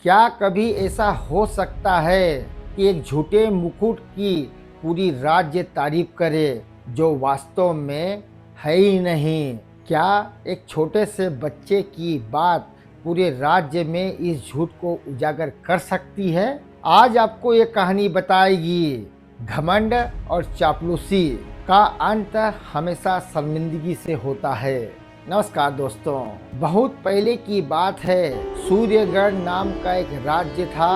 क्या कभी ऐसा हो सकता है कि एक झूठे मुकुट की पूरी राज्य तारीफ करे जो वास्तव में है ही नहीं? क्या एक छोटे से बच्चे की बात पूरे राज्य में इस झूठ को उजागर कर सकती है? आज आपको ये कहानी बताएगी घमंड और चापलूसी का अंत हमेशा शर्मिंदगी से होता है। नमस्कार दोस्तों, बहुत पहले की बात है। सूर्यगढ़ नाम का एक राज्य था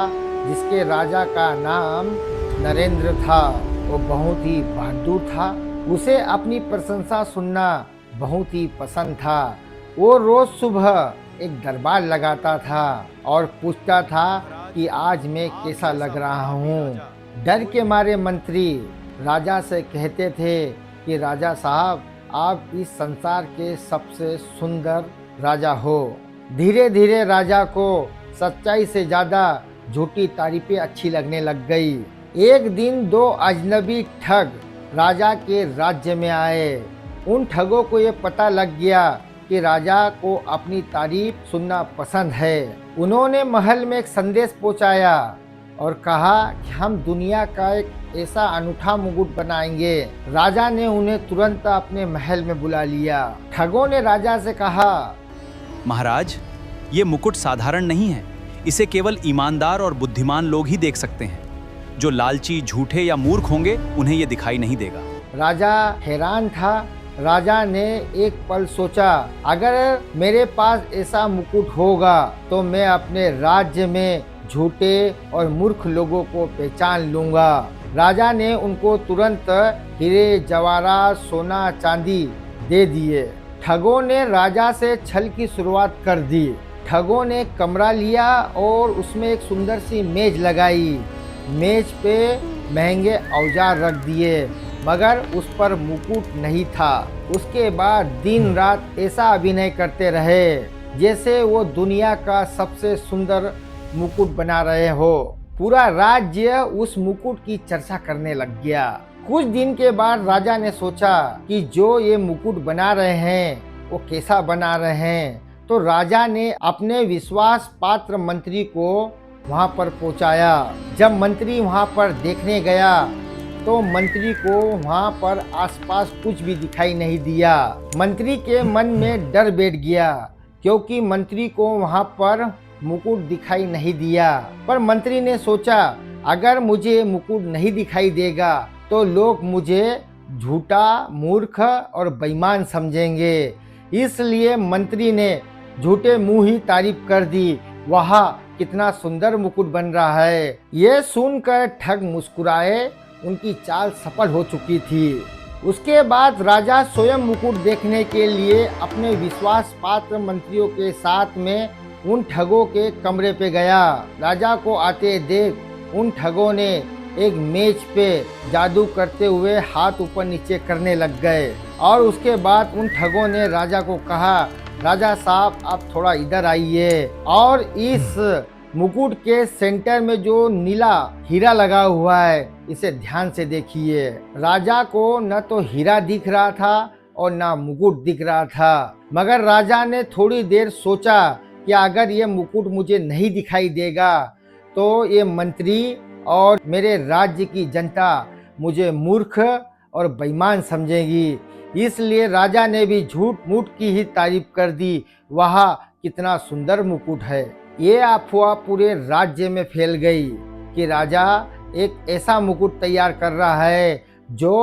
जिसके राजा का नाम नरेंद्र था। वो बहुत ही बहादुर था। उसे अपनी प्रशंसा सुनना बहुत ही पसंद था। वो रोज सुबह एक दरबार लगाता था और पूछता था कि आज मैं कैसा लग रहा हूँ। डर के मारे मंत्री राजा से कहते थे कि राजा साहब, आप इस संसार के सबसे सुंदर राजा हो। धीरे धीरे राजा को सच्चाई से ज़्यादा झूठी तारीफें अच्छी लगने लग गई। एक दिन दो अजनबी ठग राजा के राज्य में आए। उन ठगों को ये पता लग गया कि राजा को अपनी तारीफ सुनना पसंद है। उन्होंने महल में एक संदेश पहुंचाया और कहा कि हम दुनिया का एक ऐसा अनूठा मुकुट बनाएंगे। राजा ने उन्हें तुरंत अपने महल में बुला लिया। ठगों ने राजा से कहा, महाराज, ये मुकुट साधारण नहीं है। इसे केवल ईमानदार और बुद्धिमान लोग ही देख सकते हैं। जो लालची, झूठे या मूर्ख होंगे, उन्हें ये दिखाई नहीं देगा। राजा हैरान था। राजा ने एक पल सोचा, अगर मेरे पास ऐसा मुकुट होगा तो मैं अपने राज्य में झूठे और मूर्ख लोगों को पहचान लूंगा। राजा ने उनको तुरंत हीरे जवाहरात, सोना चांदी दे दिए। ठगों ने राजा से छल की शुरुआत कर दी। ठगों ने कमरा लिया और उसमें एक सुंदर सी मेज लगाई। मेज पे महंगे औजार रख दिए, मगर उस पर मुकुट नहीं था। उसके बाद दिन रात ऐसा अभिनय करते रहे जैसे वो दुनिया का सबसे सुंदर मुकुट बना रहे हो। पूरा राज्य उस मुकुट की चर्चा करने लग गया। कुछ दिन के बाद राजा ने सोचा कि जो ये मुकुट बना रहे हैं वो कैसा बना रहे हैं। तो राजा ने अपने विश्वास पात्र मंत्री को वहां पर पहुंचाया। जब मंत्री वहां पर देखने गया तो मंत्री को वहां पर आसपास कुछ भी दिखाई नहीं दिया। मंत्री के मन में डर बैठ गया क्योंकि मंत्री को वहां पर मुकुट दिखाई नहीं दिया। पर मंत्री ने सोचा, अगर मुझे मुकुट नहीं दिखाई देगा तो लोग मुझे झूठा, मूर्ख और बेईमान समझेंगे। इसलिए मंत्री ने झूठे मुंह ही तारीफ कर दी, वाह कितना सुंदर मुकुट बन रहा है। ये सुनकर ठग मुस्कुराए। उनकी चाल सफल हो चुकी थी। उसके बाद राजा स्वयं मुकुट देखने के लिए अपने विश्वास पात्र मंत्रियों के साथ में उन ठगों के कमरे पे गया। राजा को आते देख उन ठगों ने एक मेज पे जादू करते हुए हाथ ऊपर नीचे करने लग गए और उसके बाद उन ठगों ने राजा को कहा, राजा साहब, आप थोड़ा इधर आइए और इस मुकुट के सेंटर में जो नीला हीरा लगा हुआ है इसे ध्यान से देखिए। राजा को न तो हीरा दिख रहा था और न मुकुट दिख रहा था, मगर राजा ने थोड़ी देर सोचा कि अगर ये मुकुट मुझे नहीं दिखाई देगा तो ये मंत्री और मेरे राज्य की जनता मुझे मूर्ख और बेईमान समझेगी। इसलिए राजा ने भी झूठ मूठ की ही तारीफ कर दी, वाह कितना सुंदर मुकुट है। ये अफवाह पूरे राज्य में फैल गई कि राजा एक ऐसा मुकुट तैयार कर रहा है जो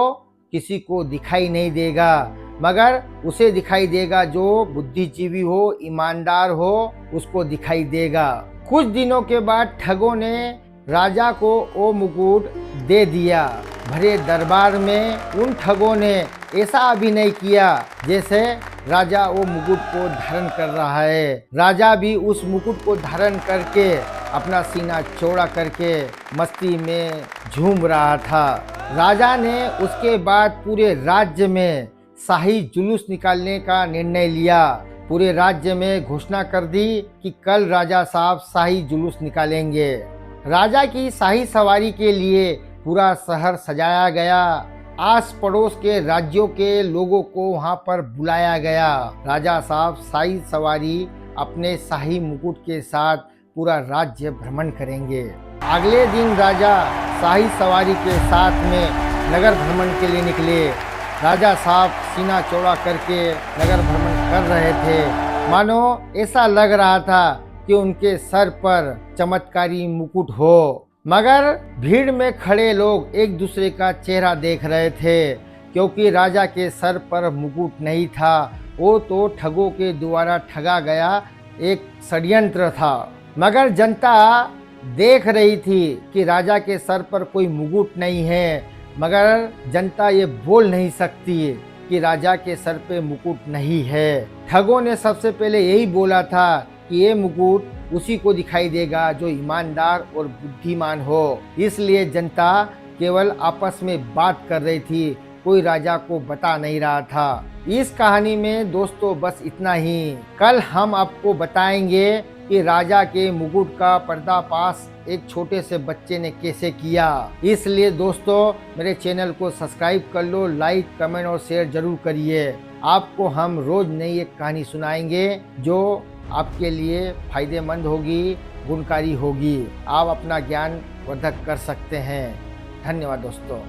किसी को दिखाई नहीं देगा, मगर उसे दिखाई देगा जो बुद्धिजीवी हो, ईमानदार हो, उसको दिखाई देगा। कुछ दिनों के बाद ठगों ने राजा को वो मुकुट दे दिया। भरे दरबार में उन ठगों ने ऐसा अभिनय किया जैसे राजा वो मुकुट को धारण कर रहा है। राजा भी उस मुकुट को धारण करके अपना सीना चौड़ा करके मस्ती में झूम रहा था। राजा ने उसके बाद पूरे राज्य में शाही जुलूस निकालने का निर्णय लिया। पूरे राज्य में घोषणा कर दी कि कल राजा साहब शाही जुलूस निकालेंगे। राजा की शाही सवारी के लिए पूरा शहर सजाया गया। आस पड़ोस के राज्यों के लोगों को वहां पर बुलाया गया। राजा साहब शाही सवारी अपने शाही मुकुट के साथ पूरा राज्य भ्रमण करेंगे। अगले दिन राजा शाही सवारी के साथ में नगर भ्रमण के लिए निकले। राजा साहब सीना चौड़ा करके नगर भ्रमण कर रहे थे। मानो ऐसा लग रहा था कि उनके सर पर चमत्कारी मुकुट हो, मगर भीड़ में खड़े लोग एक दूसरे का चेहरा देख रहे थे, क्योंकि राजा के सर पर मुकुट नहीं था। वो तो ठगों के द्वारा ठगा गया एक षड्यंत्र था। मगर जनता देख रही थी कि राजा के सर पर कोई मुकुट नहीं है, मगर जनता ये बोल नहीं सकती कि राजा के सर पे मुकुट नहीं है। ठगों ने सबसे पहले यही बोला था कि ये मुकुट उसी को दिखाई देगा जो ईमानदार और बुद्धिमान हो। इसलिए जनता केवल आपस में बात कर रही थी, कोई राजा को बता नहीं रहा था। इस कहानी में दोस्तों बस इतना ही। कल हम आपको बताएंगे कि राजा के मुकुट का पर्दाफाश एक छोटे से बच्चे ने कैसे किया। इसलिए दोस्तों मेरे चैनल को सब्सक्राइब कर लो, लाइक कमेंट और शेयर जरूर करिए। आपको हम रोज नई एक कहानी सुनाएंगे जो आपके लिए फायदेमंद होगी, गुणकारी होगी। आप अपना ज्ञान वर्धक कर सकते हैं। धन्यवाद दोस्तों।